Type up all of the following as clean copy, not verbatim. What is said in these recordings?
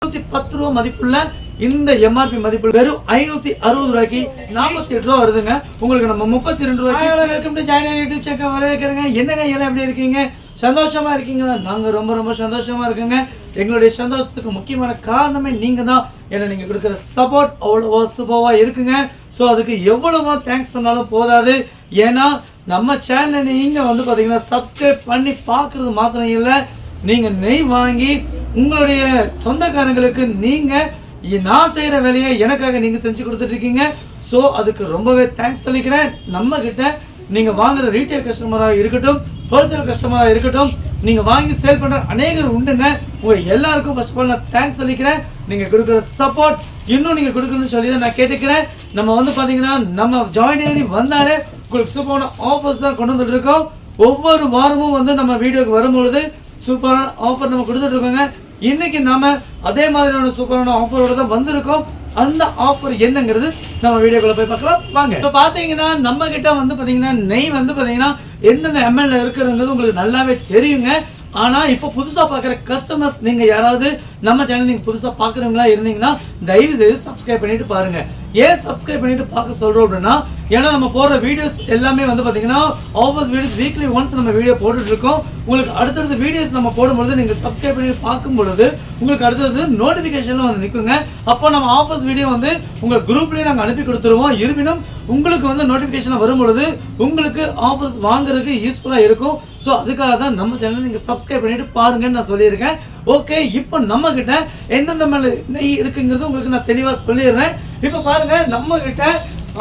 510 ரூபா மதிப்புள்ள இந்த எம்ஆர்பி மதிப்பு வெறும் 560 ரூபாய்க்கு 48 ரூபா வருதுங்க. உங்களுக்கு நம்ம 32 ரூபாய்க்கு welcome to join YouTube channel வரவேற்கிறேங்க. என்னங்க எல்லாம் எப்படி இருக்கீங்க? சந்தோஷமா இருக்கீங்களா? நாங்க ரொம்ப ரொம்ப சந்தோஷமா இருக்கோங்க. எங்களுடைய சந்தோஷத்துக்கு முக்கியமான காரணமே நீங்க தான். ஏன்னா நீங்க கொடுக்குற சப்போர்ட் அவ்வளோ சூப்பரா இருக்குங்க. ஸோ அதுக்கு எவ்வளவோ தேங்க்ஸ் சொன்னாலும் போதாது. ஏன்னா நம்ம சேனலை நீங்க வந்து பார்த்தீங்கன்னா சப்ஸ்கிரைப் பண்ணி பார்க்கறது மாத்திரம் இல்லை, நீங்க நெய் வாங்கி உங்களுடைய சொந்தக்காரங்களுக்கு நீங்க நான் செய்கிற வேலையை எனக்காக நீங்கள் செஞ்சு கொடுத்துட்டு இருக்கீங்க. ஸோ அதுக்கு ரொம்பவே தேங்க்ஸ் சொல்லிக்கிறேன். நம்ம கிட்ட நீங்கள் வாங்குற ரீட்டைல் கஸ்டமராக இருக்கட்டும், ஹோல்சேல் கஸ்டமராக இருக்கட்டும், நீங்கள் வாங்கி சேல் பண்ணுற அநேகர் உண்டுங்க. உங்கள் எல்லாருக்கும் ஃபர்ஸ்ட் ஆஃப் ஆல் நான் தேங்க்ஸ் சொல்லிக்கிறேன். நீங்கள் கொடுக்குற சப்போர்ட் இன்னும் நீங்கள் கொடுக்கணும்னு சொல்லி தான் நான் கேட்டுக்கிறேன். நம்ம வந்து பார்த்தீங்கன்னா நம்ம ஜாயின் டெய்லி வந்தாலே உங்களுக்கு சூப்பரான ஆஃபர்ஸ் தான் கொண்டு வந்துட்டு இருக்கோம். ஒவ்வொரு வாரமும் வந்து நம்ம வீடியோக்கு வரும்பொழுது சூப்பரான ஆஃபர் நம்ம கொடுத்துட்டு இருக்கோங்க. இன்னைக்கு நாம அதே மாதிரியான சூப்பரான ஆஃபரோட தான் வந்திருக்கோம். அந்த ஆஃபர் என்னங்கிறது நம்ம வீடியோக்குள்ள போய் பார்க்கலாம் வாங்க. இப்போ பார்த்தீங்கன்னா நம்ம கிட்ட வந்து பார்த்தீங்கன்னா நெய் வந்து பார்த்தீங்கன்னா எந்தெந்த எம்எல்ஏ இருக்கிறது உங்களுக்கு நல்லாவே தெரியுங்க. ஆனால் இப்போ புதுசாக பார்க்குற கஸ்டமர்ஸ் நீங்கள் யாராவது நம்ம சேனல் நீங்கள் புதுசாக பார்க்குறவங்களா இருந்தீங்கன்னா தயவு செய்து சப்ஸ்கிரைப் பண்ணிட்டு பாருங்க. ஏன் சப்ஸ்கிரைப் பண்ணிட்டு பார்க்க சொல்கிறோம் அப்படின்னா, ஏன்னா நம்ம போடுற வீடியோஸ் எல்லாமே வந்து பார்த்தீங்கன்னா ஆஃபர்ஸ் வீடியோஸ் வீக்லி ஒன்ஸ் நம்ம வீடியோ போட்டுட்டு இருக்கோம். உங்களுக்கு அடுத்தடுத்த வீடியோஸ் நம்ம போடும்பொழுது நீங்கள் சப்ஸ்கிரைப் பண்ணி பார்க்கும் பொழுது உங்களுக்கு அடுத்தது நோட்டிஃபிகேஷன்லாம் வந்து நிற்குங்க. அப்போ நம்ம ஆஃபர்ஸ் வீடியோ வந்து உங்கள் குரூப்லேயே நாங்கள் அனுப்பி கொடுத்துருவோம். இருப்பினும் உங்களுக்கு வந்து நோட்டிஃபிகேஷன் வரும்பொழுது உங்களுக்கு ஆஃபர்ஸ் வாங்குறதுக்கு யூஸ்ஃபுல்லாக இருக்கும். ஸோ அதுக்காக தான் நம்ம சேனல் நீங்கள் சப்ஸ்கிரைப் பண்ணிட்டு பாருங்கன்னு நான் சொல்லியிருக்கேன். ஓகே, இப்போ நம்ம கிட்ட எந்தெந்த மேல நெய் இருக்குங்கிறது உங்களுக்கு நான் தெளிவாக சொல்லிடுறேன். இப்போ பாருங்க, நம்ம கிட்ட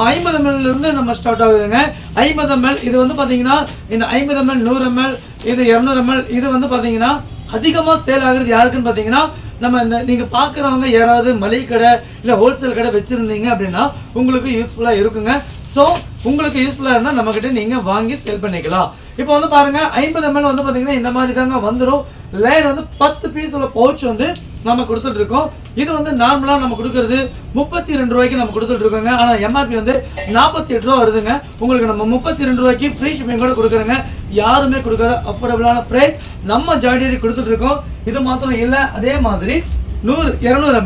50 ml இருந்து நம்ம ஸ்டார்ட் ஆகுதுங்க. 50 ml இது வந்து பார்த்தீங்கன்னா இந்த 50 ml 100 ml இது 200 ml இது வந்து பார்த்தீங்கன்னா அதிகமாக சேல் ஆகுறது யாருக்குன்னு பார்த்தீங்கன்னா நம்ம இந்த நீங்கள் பார்க்குறவங்க யாராவது மளிகை கடை இல்லை ஹோல்சேல் கடை வச்சுருந்தீங்க அப்படின்னா உங்களுக்கு யூஸ்ஃபுல்லாக இருக்குங்க. ஸோ உங்களுக்கு யூஸ்ஃபுல்லாக இருந்தால் நம்மக்கிட்ட நீங்கள் வாங்கி சேல் பண்ணிக்கலாம். இப்போ வந்து பாருங்க, 50 ml வந்து பார்த்தீங்கன்னா இந்த மாதிரி தாங்க வந்துடும். லேயர் வந்து 10 பீஸ் உள்ள பவுச் வந்து நம்ம கொடுத்துட்டு இருக்கோம். இது வந்து நார்மலாக நம்ம கொடுக்கறது 32 ரூபாய்க்கு நம்ம கொடுத்துட்டு இருக்கோங்க. ஆனால் எம்ஆர்பி வந்து 48 ரூபா வருதுங்க. உங்களுக்கு நம்ம 32 ரூபாய்க்கு ஃப்ரீ ஷிப்பிங் கூட கொடுக்குறோங்க. யாருமே கொடுக்குற அஃபோர்டபுளான ப்ரைஸ் நம்ம ஜாயின் டெய்லி கொடுத்துட்டு இருக்கோம். இது மாத்திரம் இல்லை, அதே மாதிரி 200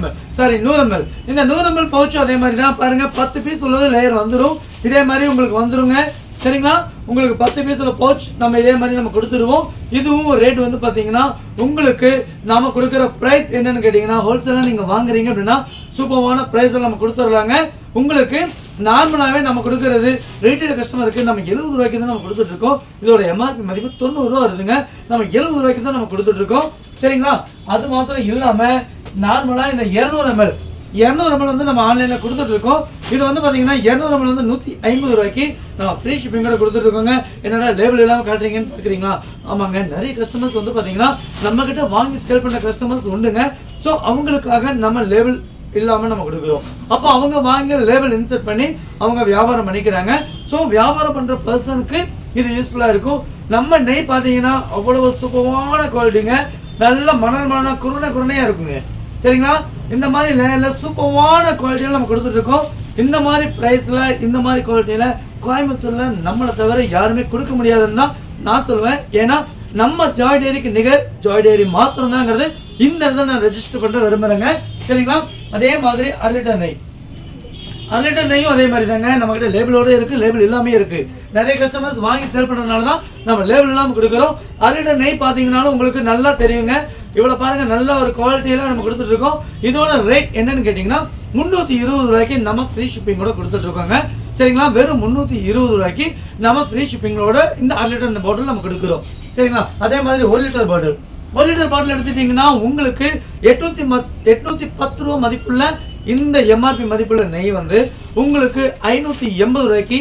ml இந்த 100 ml பவுச்சும் அதே மாதிரி தான். பாருங்க, 10 பீஸ் உள்ளது லேயர் வந்துடும். இதே மாதிரி உங்களுக்கு வந்துருங்க. சரிங்களா? உங்களுக்கு 10 பீஸ் உள்ள பவுச் நம்ம இதே மாதிரி நம்ம கொடுத்துருவோம். இதுவும் ரேட் வந்து பார்த்தீங்கன்னா உங்களுக்கு நாம கொடுக்குற ப்ரைஸ் என்னன்னு கேட்டிங்கன்னா, ஹோல்சேலாக நீங்கள் வாங்குறீங்க அப்படின்னா சூப்பரான ப்ரைஸில் நம்ம கொடுத்துடலாங்க. உங்களுக்கு நார்மலாகவே நம்ம கொடுக்கறது ரீட்டைல் கஸ்டமருக்கு நம்ம 70 ரூபாய்க்கு தான் நம்ம கொடுத்துட்டு இருக்கோம். இதோட எம்ஆர்பி மதிப்பு 90 ரூபா வருதுங்க. நம்ம 70 ரூபாய்க்கு தான் நம்ம கொடுத்துட்டு இருக்கோம். சரிங்களா? அது மாத்திரம் இல்லாமல் நார்மலாக இந்த 200 ml வந்து நம்ம ஆன்லைனில் கொடுத்துட்டு இருக்கோம். இது வந்து பார்த்தீங்கன்னா 200 ml வந்து 150 ரூபாய்க்கு நம்ம ஃப்ரீ ஷிப்பிங்கோட கொடுத்துட்டு இருக்கோங்க. என்னடா லேபிள் இல்லாமல் காட்டுறீங்கன்னு பார்க்குறீங்களா? ஆமாங்க, நிறைய கஸ்டமர்ஸ் வந்து பார்த்தீங்கன்னா நம்மக்கிட்ட வாங்கி சேல் பண்ண கஸ்டமர்ஸ் உண்டுங்க. ஸோ அவங்களுக்காக நம்ம லேபிள் இல்லாமல் நம்ம கொடுக்குறோம். அப்போ அவங்க வாங்கி லேபிள் இன்சர்ட் பண்ணி அவங்க வியாபாரம் பண்ணிக்கிறாங்க. ஸோ வியாபாரம் பண்ணுற பர்சனுக்கு இது யூஸ்ஃபுல்லாக இருக்கும். நம்ம நெய் பார்த்தீங்கன்னா அவ்வளோ சூப்பரான குவாலிட்டிங்க. நல்ல மணல் குருணையாக இருக்குங்க. சரிங்களா? இந்த மாதிரி லேயரில் சூப்பரான குவாலிட்டியில் நம்ம கொடுத்துட்டு இருக்கோம். இந்த மாதிரி ப்ரைஸில் இந்த மாதிரி குவாலிட்டியில் கோயம்புத்தூரில் நம்மளை தவிர யாருமே கொடுக்க முடியாதுன்னு தான் நான் சொல்லுவேன். ஏன்னா நம்ம ஜாய் டெய்ரிக்கு நிகர் ஜாய் டெய்ரி மாத்திரம் தாங்கிறது இந்த இடத்துல நான் ரெஜிஸ்டர் பண்ணுற விரும்புகிறேங்க. சரிங்களா? அதே மாதிரி 1 லிட்டர் நெய்யும் அதே மாதிரி தாங்க. நம்மகிட்ட லேபிளோட இருக்குது, லேபிள் எல்லாமே இருக்குது. நிறைய கஸ்டமர்ஸ் வாங்கி சேல் பண்ணுறதுனால தான் நம்ம லேபிள் இல்லாமல் கொடுக்குறோம். 1 லிட்டர் நெய் பார்த்தீங்கன்னாலும் உங்களுக்கு நல்லா தெரியுங்க. இவ்வளோ பாருங்கள், நல்ல ஒரு குவாலிட்டியெல்லாம் நம்ம கொடுத்துட்டு இருக்கோம். இதோட ரேட் என்னன்னு கேட்டிங்கன்னா 320 ரூபாய்க்கு நம்ம ஃப்ரீ ஷிப்பிங்கோட கொடுத்துட்டு இருக்கோங்க. சரிங்களா? வெறும் 320 ரூபாய்க்கு நம்ம ஃப்ரீ ஷிப்பிங்கோட இந்த 1 லிட்டர் பாட்டில் நம்ம கொடுக்குறோம். சரிங்களா? அதே மாதிரி 1 லிட்டர் பாட்டில் எடுத்துட்டிங்கன்னா உங்களுக்கு 810 ரூபா மதிப்புள்ள இந்த எம்ஆர்பி மதிப்புள்ள நெய் வந்து உங்களுக்கு 580 ரூபாய்க்கு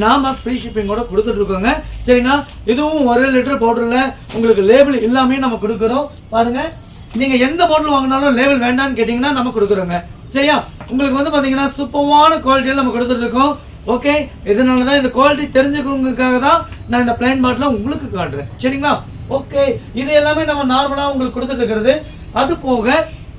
நாம ஃப்ரீ ஷிப்பிங்கோட கொடுத்துட்டு இருக்கோங்க. சரிங்களா? இதுவும் 1 லிட்டர் பவுடரில் உங்களுக்கு லேபிள் எல்லாமே நம்ம கொடுக்குறோம். பாருங்க, நீங்க எந்த பாட்டில் வாங்கினாலும் லேபிள் வேண்டான்னு கேட்டிங்கன்னா நம்ம கொடுக்குறோங்க. சரியா? உங்களுக்கு வந்து பார்த்தீங்கன்னா சூப்பரான குவாலிட்டியில் நம்ம கொடுத்துட்டு இருக்கோம். ஓகே, இதனால தான் இந்த குவாலிட்டி தெரிஞ்சுக்கிறவங்களுக்காக தான் நான் இந்த பிளைன் பாட்டில் உங்களுக்கு காட்டுறேன். சரிங்களா? ஓகே, இது எல்லாமே நம்ம நார்மலாக உங்களுக்கு கொடுத்துட்டு இருக்கிறது. அது போக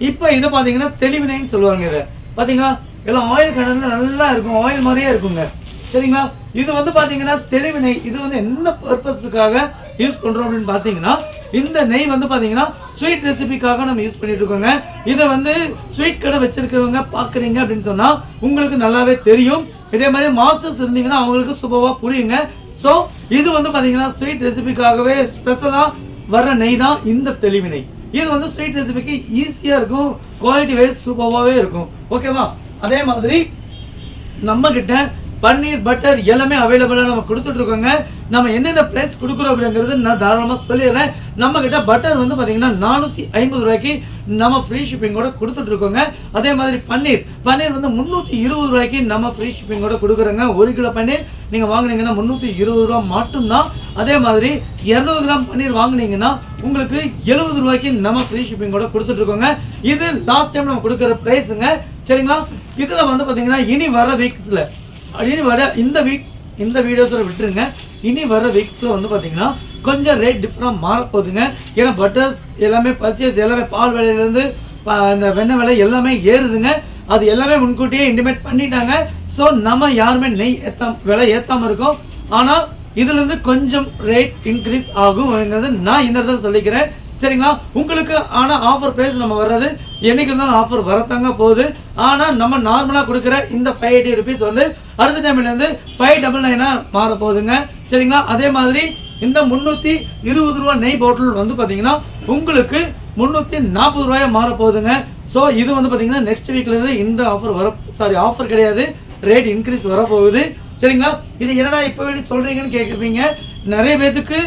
இப்போ இதை பார்த்தீங்கன்னா தெளிவினைன்னு சொல்லுவாங்க. இதை பார்த்தீங்களா, எல்லாம் ஆயில் கலர்ல நல்லா இருக்கும், ஆயில் மாதிரியே இருக்குங்க. சரிங்களா? இது வந்து பார்த்தீங்கன்னா தெளிவினை. இது வந்து என்ன பர்பஸுக்காக யூஸ் பண்ணுறோம் அப்படின்னு பார்த்தீங்கன்னா, இந்த நெய் வந்து பார்த்தீங்கன்னா ஸ்வீட் ரெசிபிக்காக நம்ம யூஸ் பண்ணிட்டு இருக்கோங்க. இதை வந்து ஸ்வீட் கடை வச்சிருக்கிறவங்க பார்க்குறீங்க அப்படின்னு சொன்னால் உங்களுக்கு நல்லாவே தெரியும். இதே மாதிரி மாஸ்டர்ஸ் இருந்தீங்கன்னா அவங்களுக்கு சூப்பராக புரியுங்க. ஸோ இது வந்து பார்த்தீங்கன்னா ஸ்வீட் ரெசிபிக்காகவே ஸ்பெஷலாக வர்ற நெய் தான் இந்த தெளிவு நெய். இது வந்து ஸ்வீட் ரெசிபிக்கு ஈஸியாக இருக்கும், குவாலிட்டி வைஸ் சூப்பராகவே இருக்கும். ஓகேவா? அதே மாதிரி நம்ம கிட்ட பன்னீர் பட்டர் எல்லாமே அவைலபிளாக நம்ம கொடுத்துட்ருக்கோங்க. நம்ம என்னென்ன ப்ரைஸ் கொடுக்குறோம் அப்படிங்கிறது நான் தாராளமாக சொல்லிடுறேன். நம்ம கிட்ட பட்டர் வந்து பார்த்தீங்கன்னா 450 ரூபாய்க்கு நம்ம ஃப்ரீ ஷிப்பிங்கோட கொடுத்துட்ருக்கோங்க. அதே மாதிரி பன்னீர் வந்து 320 ரூபாய்க்கு நம்ம ஃப்ரீ ஷிப்பிங்கோட கொடுக்குறோங்க. 1 கிலோ பன்னீர் நீங்கள் வாங்கினீங்கன்னா 320 ரூபா மட்டும்தான். அதே மாதிரி 200 கிராம் பன்னீர் வாங்கினீங்கன்னா உங்களுக்கு 70 ரூபாய்க்கு நம்ம ஃப்ரீ ஷிப்பிங்கோட கொடுத்துட்ருக்கோங்க. இது லாஸ்ட் டைம் நம்ம கொடுக்குற ப்ரைஸுங்க. சரிங்களா? இதில் வந்து பார்த்தீங்கன்னா இனி வர வீக்ஸில் இந்த வீடியோஸில் விட்டுருங்க. இனி வர வீக்ஸில் வந்து பார்த்தீங்கன்னா கொஞ்சம் ரேட் டிஃப்ரெண்டாக மாறப்போகுதுங்க. ஏன்னா பட்டர்ஸ் எல்லாமே பர்ச்சேஸ் எல்லாமே பால் விலையிலேருந்து இந்த வெண்ணெய் விலை எல்லாமே ஏறுதுங்க. அது எல்லாமே முன்கூட்டியே இன்டிமேட் பண்ணிட்டாங்க. ஸோ நம்ம யாருமே நெய் விலை ஏற்றாமல் இருக்கோம். ஆனால் இதுலேருந்து கொஞ்சம் ரேட் இன்க்ரீஸ் ஆகும்ங்கிறது நான் இந்த இடத்துல சொல்லிக்கிறேன். சரிங்களா? உங்களுக்கு ஆனால் ஆஃபர் ப்ரைஸ் நம்ம வர்றது என்னைக்கு இருந்தாலும் ஆஃபர் வரத்தாங்க போகுது. ஆனால் நம்ம நார்மலாக கொடுக்குற இந்த 580 ருபீஸ் வந்து அடுத்த டைம்லேருந்து 599 மாற போகுதுங்க. சரிங்களா? அதே மாதிரி இந்த 320 ரூபா நெய் பாட்டில் வந்து பார்த்தீங்கன்னா உங்களுக்கு 340 ரூபாயா மாற போகுதுங்க. ஸோ இது வந்து பார்த்தீங்கன்னா நெக்ஸ்ட் வீக்லேருந்து இந்த ஆஃபர் கிடையாது, ரேட் இன்க்ரீஸ் வரப்போகுது. சரிங்களா? இது என்னடா இப்போ வேண்டி சொல்கிறீங்கன்னு கேட்குறீங்க. நிறைய பேத்துக்கு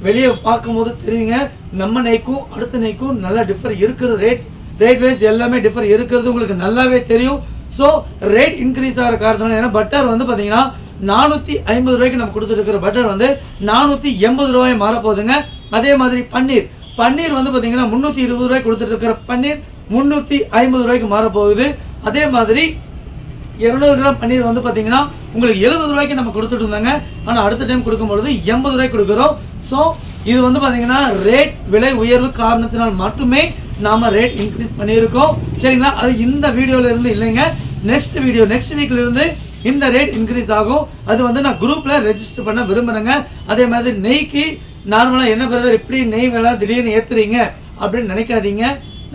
வெளியே பார்க்கும்போது தெரியுங்க, நம்ம நெய்க்கும் அடுத்த நெய்க்கும் நல்லா டிஃபர் இருக்கிறது. ரேட் வைஸ் எல்லாமே டிஃபர் இருக்கிறது உங்களுக்கு நல்லாவே தெரியும். ஸோ ரேட் இன்க்ரீஸ் ஆகிற காரணம் ஏன்னா பட்டர் வந்து பார்த்தீங்கன்னா 450 ரூபாய்க்கு நம்ம கொடுத்துருக்கிற பட்டர் வந்து 480 ரூபாய் மாறப்போகுதுங்க. அதே மாதிரி பன்னீர் வந்து பார்த்தீங்கன்னா 320 ரூபாய்க்கு கொடுத்துட்டு இருக்கிற பன்னீர் 350 ரூபாய்க்கு மாறப்போகுது. அதே மாதிரி 200 கிராம் பன்னீர் வந்து பார்த்தீங்கன்னா உங்களுக்கு 70 ரூபாய்க்கு நம்ம கொடுத்துட்டு இருந்தாங்க. ஆனால் அடுத்த டைம் கொடுக்கும்பொழுது 80 ரூபாய்க்கு கொடுக்குறோம். ஸோ இது வந்து பார்த்தீங்கன்னா ரேட் விலை உயர்வு காரணத்தினால் மட்டுமே நாம் ரேட் இன்க்ரீஸ் பண்ணியிருக்கோம். சரிங்களா? அது இந்த வீடியோவில் இருந்து இல்லைங்க, நெக்ஸ்ட் வீக்ல இருந்து இந்த ரேட் இன்க்ரீஸ் ஆகும். அது வந்து நான் குரூப்பில் ரெஜிஸ்டர் பண்ண விரும்புகிறேங்க. அதே மாதிரி நெய்க்கு நார்மலாக என்ன பிரதர் இப்படி நெய் விலை திடீர்னு ஏற்றுறீங்க அப்படின்னு நினைக்காதீங்க.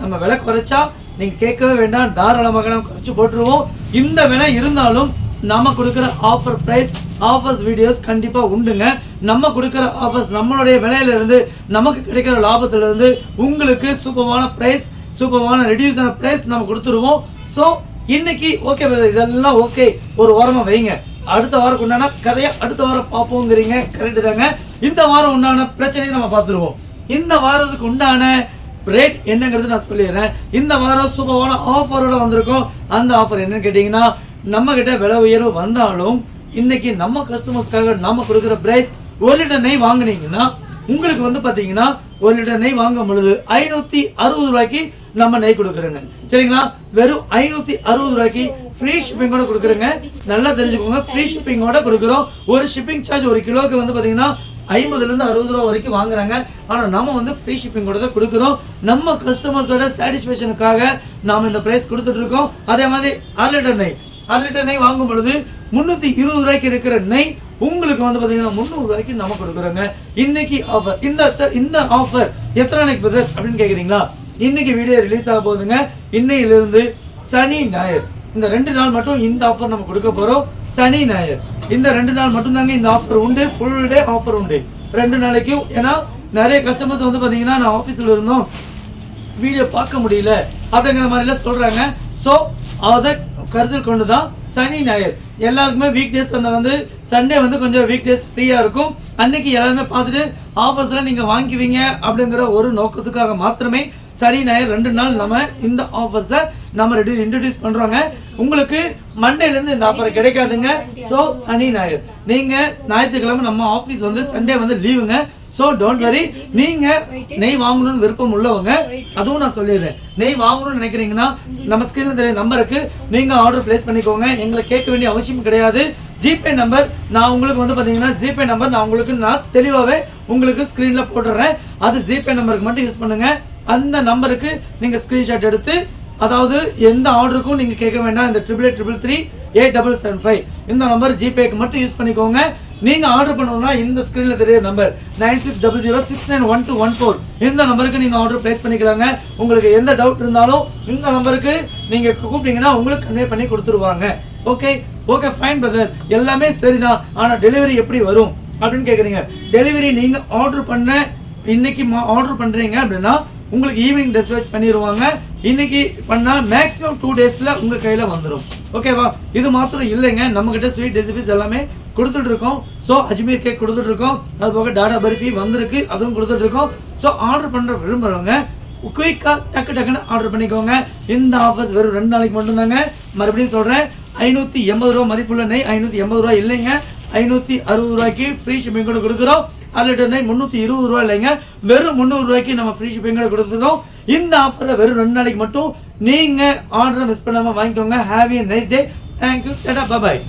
நம்ம விலை குறைச்சா நீங்கள் கேட்கவே வேண்டாம், தாராளமாக நம்ம குறைச்சி போட்டுருவோம். இந்த விலை இருந்தாலும் நம்ம கொடுக்குற ஆஃபர் ப்ரைஸ் ஆஃபர்ஸ் வீடியோஸ் கண்டிப்பாக உண்டுங்க. நம்ம கொடுக்குற ஆஃபர்ஸ் நம்மளுடைய விலையிலிருந்து நமக்கு கிடைக்கிற லாபத்திலிருந்து உங்களுக்கு சூப்பரான ப்ரைஸ் சூப்பரான ரெடியூஸான ப்ரைஸ் நம்ம கொடுத்துருவோம். ஸோ இன்னைக்கு ஓகே இதெல்லாம் ஓகே, ஒரு வாரமாக வைங்க. அடுத்த வாரம் உண்டான கதையை அடுத்த வாரம் பார்ப்போங்கிறீங்க, கரெக்டு தாங்க. இந்த வாரம் உண்டான பிரச்சனையை நம்ம பார்த்துருவோம். இந்த வாரத்துக்கு உண்டான ரேட் என்னங்கிறது நான் சொல்லிடுறேன். இந்த வாரம் சூப்பரான ஆஃபரோட வந்திருக்கோம். அந்த ஆஃபர் என்னன்னு கேட்டிங்கன்னா, நம்ம கிட்ட விலை உயர்வு வந்தாலும் இன்னைக்கு நம்ம கஸ்டமர்ஸ்க்காக நம்ம கொடுக்குற பிரைஸ் 1 லிட்டர் நெய் வாங்கினீங்கன்னா உங்களுக்கு வந்து பார்த்தீங்கன்னா 1 லிட்டர் நெய் வாங்கும் பொழுது 560 ரூபாய்க்கு நம்ம நெய் கொடுக்குறோங்க. சரிங்களா? வெறும் 560 ரூபாய்க்கு ஃப்ரீ ஷிப்பிங்கோட கொடுக்குறோங்க. நல்லா தெரிஞ்சுக்கோங்க, ஃப்ரீ ஷிப்பிங்கோட கொடுக்குறோம். ஒரு ஷிப்பிங் சார்ஜ் 1 கிலோக்கு வந்து பார்த்தீங்கன்னா 50லேருந்து 60 ரூபா வரைக்கும் வாங்குறாங்க. ஆனால் நம்ம வந்து ஃப்ரீ ஷிப்பிங்கோட தான் கொடுக்குறோம். நம்ம கஸ்டமர்ஸோட சாட்டிஸ்ஃபேக்ஷனுக்காக நாம் இந்த ப்ரைஸ் கொடுத்துட்ருக்கோம். அதே மாதிரி 1 லிட்டர் நெய் வாங்கும் பொழுது 320 ரூபாய்க்கு இருக்கிற நெய் உங்களுக்கு வந்து பார்த்தீங்கன்னா 300 ரூபாய்க்கு நம்ம கொடுக்குறோங்க. இன்னைக்கு ஆஃபர். இந்த ஆஃபர் எத்தனை நாளைக்கு பிரதர் அப்படின்னு கேட்குறீங்களா? இன்னைக்கு வீடியோ ரிலீஸ் ஆக போகுதுங்க. இன்னையிலிருந்து சனி ஞாயிறு இந்த 2 நாள் மட்டும் இந்த ஆஃபர் நம்ம கொடுக்க போகிறோம். சனி ஞாயிறு இந்த 2 நாள் மட்டும்தாங்க இந்த ஆஃபர் உண்டு. ஃபுல் டே ஆஃபர் உண்டு 2 நாளைக்கும். ஏன்னா நிறைய கஸ்டமர்ஸ் வந்து பார்த்தீங்கன்னா நான் ஆஃபீஸில் இருந்தோம் வீடியோ பார்க்க முடியல அப்படிங்கிற மாதிரிலாம் சொல்கிறாங்க. ஸோ அதை கருத்தில் கொண்டு தான் சனி ஞாயிறு எல்லாருக்குமே வீக் டேஸ் வந்து சண்டே வந்து கொஞ்சம் வீக் டேஸ் ஃப்ரீயாக இருக்கும். அன்னைக்கு எல்லாருமே பார்த்துட்டு ஆஃபர்ஸ்லாம் நீங்கள் வாங்கிக்குவீங்க அப்படிங்கிற ஒரு நோக்கத்துக்காக மாத்திரமே சனி ஞாயிறு 2 நாள் நம்ம இந்த ஆஃபர்ஸை நம்ம இன்ட்ரடியூஸ் பண்ணுறோங்க. உங்களுக்கு மண்டேலேருந்து இந்த ஆஃபர் கிடைக்காதுங்க. ஸோ சனி ஞாயிறு நீங்கள் ஞாயிற்றுக்கிழமை நம்ம ஆஃபீஸ் வந்து சண்டே வந்து லீவுங்க. So don't worry. நீங்கள் நெய் வாங்கணும்னு விருப்பம் உள்ளவங்க அதுவும் நான் சொல்லிடுறேன். நெய் வாங்கணும்னு நினைக்கிறீங்கன்னா நம்ம ஸ்க்ரீனில் தெரிய நம்பருக்கு நீங்கள் ஆர்டர் பிளேஸ் பண்ணிக்கோங்க. எங்களை கேட்க வேண்டிய அவசியம் கிடையாது. ஜிபே நம்பர் நான் உங்களுக்கு வந்து பார்த்தீங்கன்னா ஜிபே நம்பர் நான் தெளிவாகவே உங்களுக்கு ஸ்க்ரீனில் போட்டுடுறேன். அது ஜிபே நம்பருக்கு மட்டும் யூஸ் பண்ணுங்கள். அந்த நம்பருக்கு நீங்கள் ஸ்க்ரீன்ஷாட் எடுத்து அதாவது எந்த ஆர்டருக்கும் நீங்கள் கேட்க வேண்டாம். இந்த 8833387775 இந்த நம்பர் ஜிபேக்கு மட்டும் யூஸ் பண்ணிக்கோங்க. நீங்கள் ஆர்டர் பண்ணணும்னா இந்த ஸ்க்ரீனில் தெரிய நம்பர் 9600691214 இந்த நம்பருக்கு நீங்கள் ஆர்டர் ப்ளேஸ் பண்ணிக்கலாங்க. உங்களுக்கு எந்த டவுட் இருந்தாலும் இந்த நம்பருக்கு நீங்கள் கூப்பிட்டீங்கன்னா உங்களுக்கு கன்வே பண்ணி கொடுத்துருவாங்க. ஓகே ஃபைன் பிரதர், எல்லாமே சரிதான், ஆனால் டெலிவரி எப்படி வரும் அப்படின்னு கேட்குறீங்க. டெலிவரி நீங்கள் ஆர்டர் பண்ண இன்னைக்கு ஆர்டர் பண்ணுறீங்க அப்படின்னா உங்களுக்கு ஈவினிங் டிஸ்பேச் பண்ணிடுவாங்க. இன்னைக்கு பண்ணால் மேக்ஸிமம் 2 டேஸில் உங்கள் கையில் வந்துடும். ஓகேவா? இது மாத்திரம் இல்லைங்க, நம்மக்கிட்ட ஸ்வீட் ரெசிபிஸ் எல்லாமே கொடுத்துட்ருக்கோம். ஸோ அஜ்மீர் கேக் கொடுத்துட்ருக்கோம், அது போக டாடா பர்ஃபி வந்திருக்கு, அதுவும் கொடுத்துட்ருக்கோம். ஸோ ஆர்டர் பண்ணுற விரும்புகிறவங்க குயிக்காக டக்குன்னு ஆர்டர் பண்ணிக்கோங்க. இந்த ஆஃபர்ஸ் வெறும் 2 நாளைக்கு மட்டும்தாங்க. மறுபடியும் சொல்கிறேன், 580 ரூபா மதிப்புள்ள நெய் 580 ரூபா இல்லைங்க, 560 ரூபாய்க்கு ஃப்ரீ ஷிப்பிங் கூட கொடுக்குறோம். 1 லிட்டர் நெய் 320 ரூபா இல்லைங்க, வெறும் 300 ரூபாய்க்கு நம்ம ஃப்ரீ ஷிப்பிங் கூட கொடுத்துருக்கோம். இந்த ஆஃபரை வெறும் 2 நாளைக்கு மட்டும் நீங்கள் ஆர்டரை மிஸ் பண்ணாமல் வாங்கிக்கோங்க. Have a nice day. Thank you. Tata, bye.